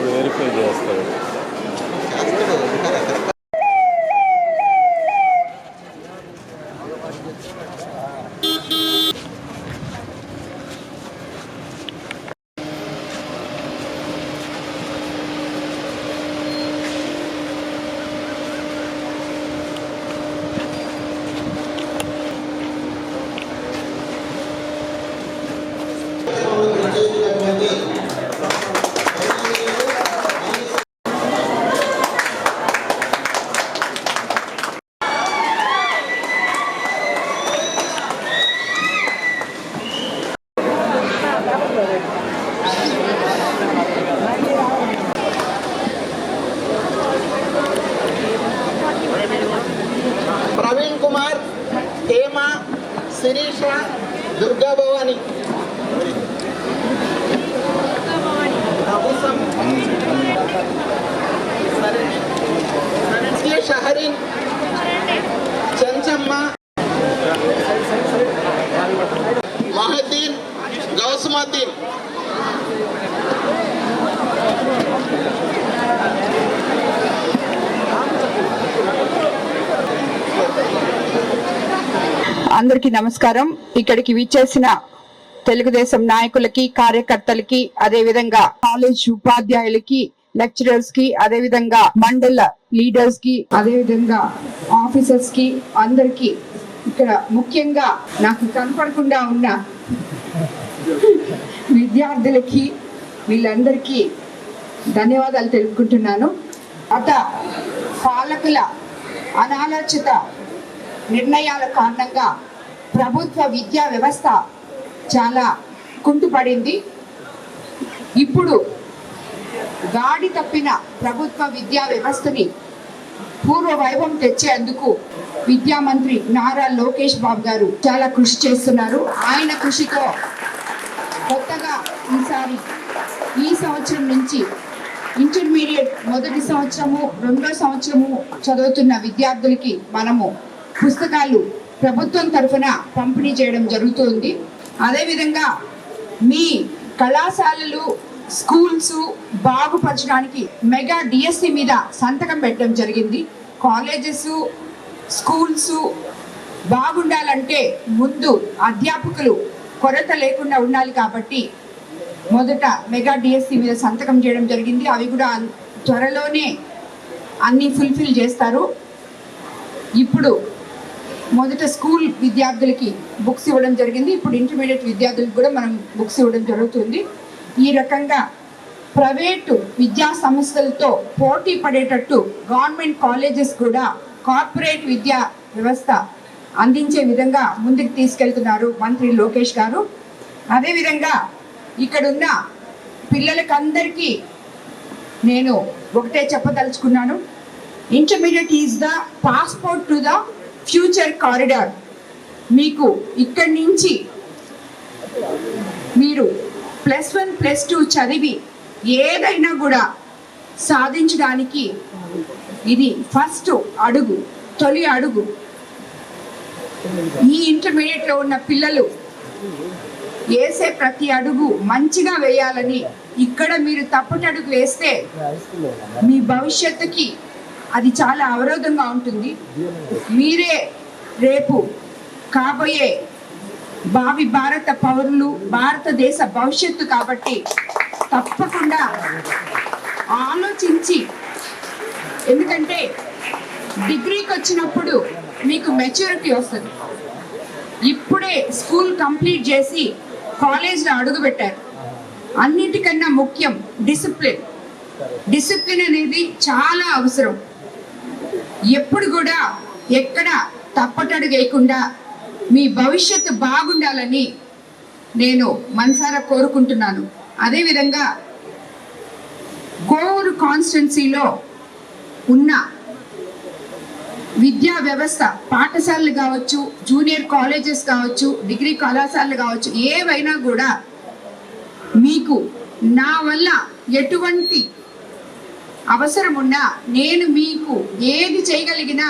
Verify చేస్తాడు. ప్రవీణ్ కుమార్, హేమ, శిరీష, దుర్గా భవాని, షహరీన్, చెంచమ్మ, మహద్దీన్, గౌసుమద్దీన్. అందరికీ నమస్కారం. ఇక్కడికి విచ్చేసిన తెలుగుదేశం నాయకులకి, కార్యకర్తలకి, అదే విధంగా కాలేజ్ ఉపాధ్యాయులకి, లెక్చరర్స్ కి, అదే విధంగా మండల లీడర్స్ కి, అదే విధంగా ఆఫీసర్స్ కి, అందరికి ఇక్కడ ముఖ్యంగా నాకు కనపడకుండా ఉన్న విద్యార్థులకి, వీళ్ళందరికీ ధన్యవాదాలు తెలుపుకుంటున్నాను. గత పాలకుల అనాలోచిత నిర్ణయాల కారణంగా ప్రభుత్వ విద్యా వ్యవస్థ చాలా కుంటుపడింది. ఇప్పుడు గాడి తప్పిన ప్రభుత్వ విద్యా వ్యవస్థని పూర్వ వైభవం తెచ్చేందుకు విద్యా మంత్రి నారా లోకేష్ బాబు గారు చాలా కృషి చేస్తున్నారు. ఆయన కృషితో కొత్తగా ఈ సంవత్సరం నుంచి ఇంటర్మీడియట్ మొదటి సంవత్సరము, రెండో సంవత్సరము చదువుతున్న విద్యార్థులకి మనము పుస్తకాలు ప్రభుత్వం తరఫున పంపిణీ చేయడం జరుగుతుంది. అదేవిధంగా మీ కళాశాలలు, స్కూల్స్ బాగుపరచడానికి మెగా డిఎస్సి మీద సంతకం పెట్టడం జరిగింది. కాలేజెస్, స్కూల్స్ బాగుండాలంటే ముందు అధ్యాపకులు కొరత లేకుండా ఉండాలి కాబట్టి మొదట మెగా డిఎస్సి మీద సంతకం చేయడం జరిగింది. అవి కూడా త్వరలోనే అన్ని ఫుల్ఫిల్ చేస్తారు. ఇప్పుడు మొదట స్కూల్ విద్యార్థులకి బుక్స్ ఇవ్వడం జరిగింది. ఇప్పుడు ఇంటర్మీడియట్ విద్యార్థులకు కూడా మనం బుక్స్ ఇవ్వడం జరుగుతుంది. ఈ రకంగా ప్రైవేటు విద్యా సంస్థలతో పోటీ పడేటట్టు గవర్నమెంట్ కాలేజెస్ కూడా కార్పొరేట్ విద్యా వ్యవస్థ అందించే విధంగా ముందుకు తీసుకెళ్తున్నారు మంత్రి లోకేష్ గారు. అదేవిధంగా ఇక్కడున్న పిల్లలకందరికీ నేను ఒకటే చెప్పదలుచుకున్నాను. Intermediate is the passport to the future corridor. మీకు ఇక్కడి నుంచి మీరు +1, +2 చదివి ఏదైనా కూడా సాధించడానికి ఇది ఫస్ట్ అడుగు, తొలి అడుగు. ఈ ఇంటర్మీడియట్లో ఉన్న పిల్లలు వేసే ప్రతి అడుగు మంచిగా వేయాలని, ఇక్కడ మీరు తప్పటడుగు వేస్తే మీ భవిష్యత్తుకి అది చాలా అవరోధంగా ఉంటుంది. మీరే రేపు కాబోయే భావి భారత పౌరులు, భారతదేశ భవిష్యత్తు కాబట్టి తప్పకుండా ఆలోచించి, ఎందుకంటే డిగ్రీకి వచ్చినప్పుడు మీకు మెచ్యూరిటీ వస్తుంది. ఇప్పుడే స్కూల్ కంప్లీట్ చేసి కాలేజ్లో అడుగు పెట్టారు. అన్నిటికన్నా ముఖ్యం డిసిప్లిన్. డిసిప్లిన్ అనేది చాలా అవసరం. ఎప్పుడు కూడా ఎక్కడ తప్పటడుగు వేయకుండా మీ భవిష్యత్తు బాగుండాలని నేను మనసారా కోరుకుంటున్నాను. అదేవిధంగా కోవూరు కాన్స్టిట్యున్సీలో ఉన్న విద్యా వ్యవస్థ, పాఠశాలలు కావచ్చు, జూనియర్ కాలేజెస్ కావచ్చు, డిగ్రీ కళాశాలలు కావచ్చు, ఏవైనా కూడా మీకు నా వల్ల ఎటువంటి అవసరం ఉన్నా నేను మీకు ఏది చేయగలిగినా,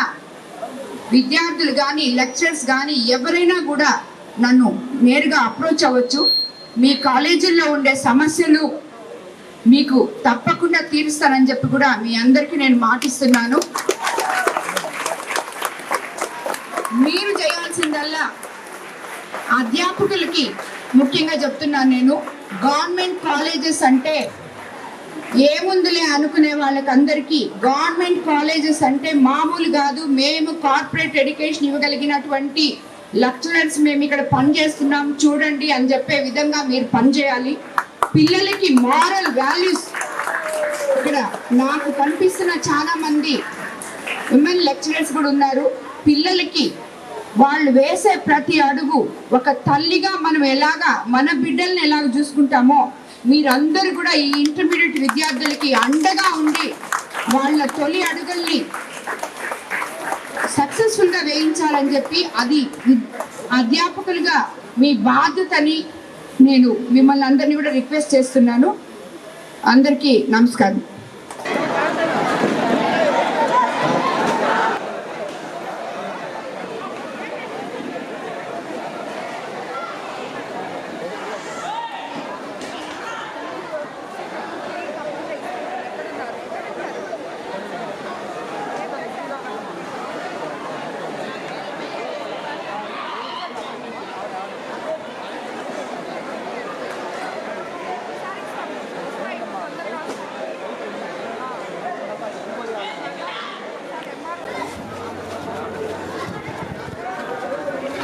విద్యార్థులు కానీ లెక్చరర్స్ కానీ ఎవరైనా కూడా నన్ను నేరుగా అప్రోచ్ అవ్వచ్చు. మీ కాలేజీల్లో ఉండే సమస్యలు మీకు తప్పకుండా తీరుస్తానని చెప్పి కూడా మీ అందరికీ నేను మాటిస్తున్నాను. మీరు చేయాల్సిందల్లా అధ్యాపకులకి ముఖ్యంగా చెప్తున్నాను నేను, గవర్నమెంట్ కాలేజెస్ అంటే ఏముందులే అనుకునే వాళ్ళకందరికీ గవర్నమెంట్ కాలేజెస్ అంటే మామూలు కాదు. మేము కార్పొరేట్ ఎడ్యుకేషన్ ఇవ్వగలిగినటువంటి లెక్చరర్స్ మేము ఇక్కడ పనిచేస్తున్నాం చూడండి అని చెప్పే విధంగా మీరు పనిచేయాలి. పిల్లలకి మారల్ వాల్యూస్, ఇక్కడ నాకు కనిపిస్తున్న చాలా మంది విమెన్ లెక్చరర్స్ కూడా ఉన్నారు. పిల్లలకి వాళ్ళు వేసే ప్రతి అడుగు ఒక తల్లిగా మనం ఎలాగా మన బిడ్డల్ని ఎలాగ చూసుకుంటామో మీరందరూ కూడా ఈ ఇంటర్మీడియట్ విద్యార్థులకి అండగా ఉండి వాళ్ళ తొలి అడుగుల్ని సక్సెస్ఫుల్గా వేయించాలని చెప్పి అది అధ్యాపకులుగా మీ బాధ్యతని నేను మిమ్మల్ని అందరినీ కూడా రిక్వెస్ట్ చేస్తున్నాను. అందరికీ నమస్కారం.